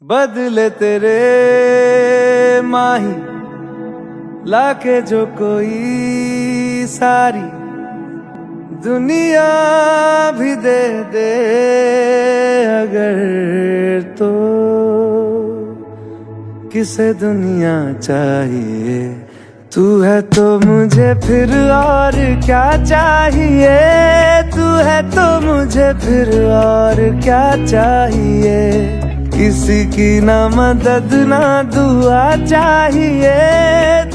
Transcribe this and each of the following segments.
बदले तेरे माही लाके जो कोई सारी दुनिया भी दे दे अगर, तो किसे दुनिया चाहिए। तू है तो मुझे फिर और क्या चाहिए, तू है तो मुझे फिर और क्या चाहिए। किसी की ना मदद ना दुआ चाहिए,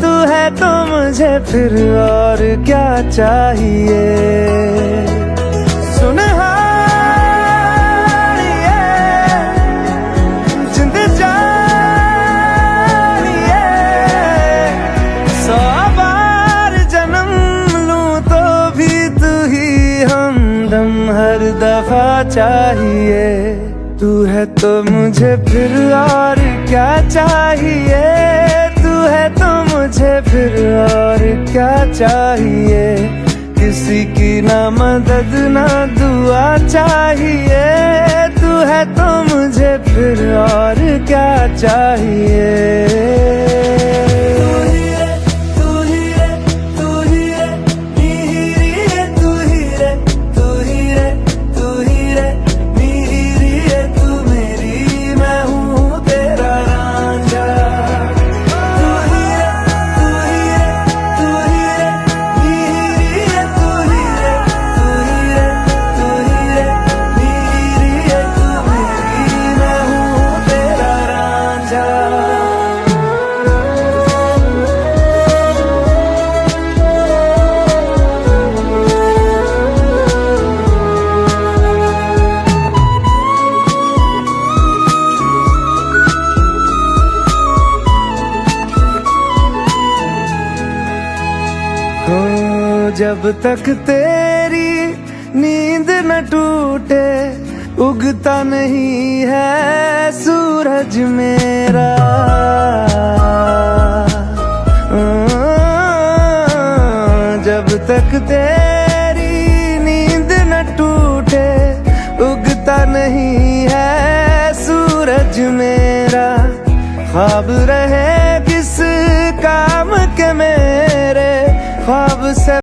तू है तो मुझे फिर और क्या चाहिए। सुनहारिए जिंद जानिए, 100 बार जन्म लूं तो भी तू ही हमदम हर दफा चाहिए। तू है तो मुझे फिर और क्या चाहिए, तू है तो मुझे फिर और क्या चाहिए। किसी की ना मदद ना दुआ चाहिए, तू है तो मुझे फिर और क्या चाहिए। जब तक तेरी नींद न टूटे उगता नहीं है सूरज मेरा। जब तक तेरी नींद न टूटे उगता नहीं है सूरज मेरा। ख्वाब रहे किस काम के मेरे ख्वाब से